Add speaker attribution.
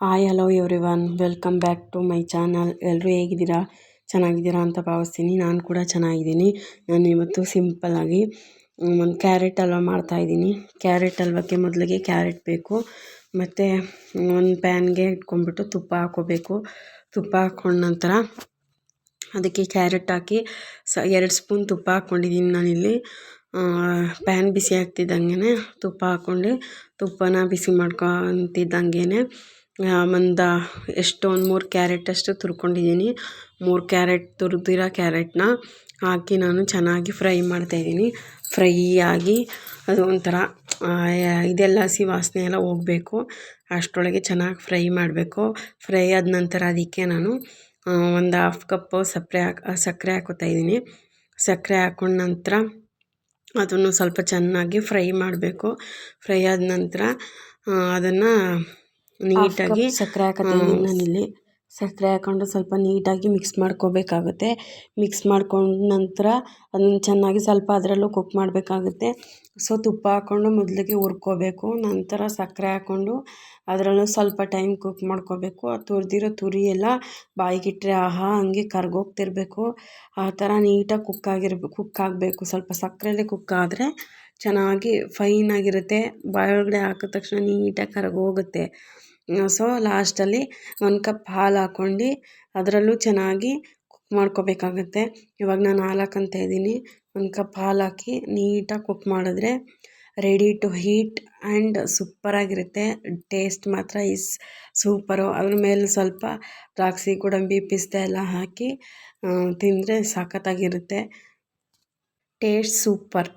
Speaker 1: Hi hello everyone, welcome back to my channel. ಎಲ್ಲರೂ ಹೇಗಿದ್ದೀರಾ? ಚೆನ್ನಾಗಿದ್ದೀರಾ ಅಂತ ಭಾವಿಸ್ತೀನಿ. ನಾನು ಕೂಡ ಚೆನ್ನಾಗಿದ್ದೀನಿ. ನಾನು ಇವತ್ತು ಸಿಂಪಲ್ಲಾಗಿ ಒಂದು ಕ್ಯಾರೆಟ್ ಹಲ್ವ ಮಾಡ್ತಾಯಿದ್ದೀನಿ. ಕ್ಯಾರೆಟ್ ಹಲ್ವಕ್ಕೆ ಮೊದಲಿಗೆ ಕ್ಯಾರೆಟ್ ಬೇಕು, ಮತ್ತು ಒಂದು ಪ್ಯಾನ್ಗೆ ಇಟ್ಕೊಂಡ್ಬಿಟ್ಟು ತುಪ್ಪ ಹಾಕ್ಕೋಬೇಕು. ತುಪ್ಪ ಹಾಕ್ಕೊಂಡ ನಂತರ ಅದಕ್ಕೆ ಕ್ಯಾರೆಟ್ ಹಾಕಿ 2 ಸ್ಪೂನ್ ತುಪ್ಪ ಹಾಕ್ಕೊಂಡಿದ್ದೀನಿ ನಾನಿಲ್ಲಿ. ಪ್ಯಾನ್ ಬಿಸಿ ಆಗ್ತಿದ್ದಂಗೆ ತುಪ್ಪ ಹಾಕ್ಕೊಂಡು ತುಪ್ಪನ ಬಿಸಿ ಮಾಡ್ಕೊತಿದ್ದಂಗೆ ಒಂದು 3 ಕ್ಯಾರೆಟ್ ಅಷ್ಟು ತುರ್ಕೊಂಡಿದ್ದೀನಿ. 3 ಕ್ಯಾರೆಟ್ ತುರಿದಿರೋ ಕ್ಯಾರೆಟ್ನ ಹಾಕಿ ನಾನು ಚೆನ್ನಾಗಿ ಫ್ರೈ ಮಾಡ್ತಾಯಿದ್ದೀನಿ. ಫ್ರೈ ಆಗಿ ಅದು ಒಂಥರ ಇದೆಲ್ಲ ಹಸಿ ವಾಸನೆ ಎಲ್ಲ ಹೋಗಬೇಕು, ಅಷ್ಟರೊಳಗೆ ಚೆನ್ನಾಗಿ ಫ್ರೈ ಮಾಡಬೇಕು. ಫ್ರೈ ಆದ ನಂತರ ಅದಕ್ಕೆ ನಾನು ಒಂದು 1/2 ಕಪ್ಪು ಸಕ್ಕರೆ ಹಾಕ್ಕೊತಾಯಿದ್ದೀನಿ. ಸಕ್ಕರೆ ಹಾಕ್ಕೊಂಡ ನಂತರ ಅದನ್ನು ಸ್ವಲ್ಪ ಚೆನ್ನಾಗಿ ಫ್ರೈ ಮಾಡಬೇಕು. ಫ್ರೈ ಆದ ನಂತರ ಅದನ್ನು ನೀಟಾಗಿ ಸಕ್ಕರೆ ಹಾಕೋತಿದ್ದೀನಿ ನಾನಿಲ್ಲಿ. ಸಕ್ಕರೆ ಹಾಕ್ಕೊಂಡು ಸ್ವಲ್ಪ ನೀಟಾಗಿ ಮಿಕ್ಸ್ ಮಾಡ್ಕೋಬೇಕಾಗುತ್ತೆ. ಮಿಕ್ಸ್ ಮಾಡ್ಕೊಂಡ ನಂತರ ಅದನ್ನು ಚೆನ್ನಾಗಿ ಸ್ವಲ್ಪ ಅದರಲ್ಲೂ ಕುಕ್ ಮಾಡಬೇಕಾಗುತ್ತೆ. ಸೊ ತುಪ್ಪ ಹಾಕ್ಕೊಂಡು ಮೊದಲಿಗೆ ಹುರ್ಕೋಬೇಕು, ನಂತರ ಸಕ್ಕರೆ ಹಾಕ್ಕೊಂಡು ಅದರಲ್ಲೂ ಸ್ವಲ್ಪ ಟೈಮ್ ಕುಕ್ ಮಾಡ್ಕೋಬೇಕು. ಆ ತುರಿದಿರೋ ತುರಿ ಎಲ್ಲ ಬಾಯಿಗಿಟ್ಟರೆ ಆಹಾ ಹಂಗೆ ಕರ್ಗೋಗ್ತಿರ್ಬೇಕು. ಆ ಥರ ನೀಟಾಗಿ ಕುಕ್ ಆಗಬೇಕು. ಸ್ವಲ್ಪ ಸಕ್ಕರೆಲ್ಲೇ ಕುಕ್ ಆದರೆ ಚೆನ್ನಾಗಿ ಫೈನಾಗಿರುತ್ತೆ. ಬಾಯೊಳಗಡೆ ಹಾಕಿದ ತಕ್ಷಣ ನೀಟಾಗಿ ಕರಗೋಗುತ್ತೆ. ಸೊ ಲಾಸ್ಟಲ್ಲಿ 1 ಕಪ್ ಹಾಲು ಹಾಕ್ಕೊಂಡು ಅದರಲ್ಲೂ ಚೆನ್ನಾಗಿ ಕುಕ್ ಮಾಡ್ಕೋಬೇಕಾಗತ್ತೆ. ಇವಾಗ ನಾನು ಹಾಲು ಹಾಕ್ಕೊತಾ ಇದ್ದೀನಿ. 1 ಕಪ್ ಹಾಲು ಹಾಕಿ ನೀಟಾಗಿ ಕುಕ್ ಮಾಡಿದ್ರೆ ರೆಡಿ ಟು ಹೀಟ್ ಆ್ಯಂಡ್ ಸೂಪರಾಗಿರುತ್ತೆ. ಟೇಸ್ಟ್ ಮಾತ್ರ ಸೂಪರು. ಅದ್ರ ಮೇಲೆ ಸ್ವಲ್ಪ ದ್ರಾಕ್ಷಿ ಗೋಡಂಬಿ ಪಿಸ್ತಾ ಎಲ್ಲ ಹಾಕಿ ತಿಂದರೆ ಸಖತ್ತಾಗಿರುತ್ತೆ. Taste super.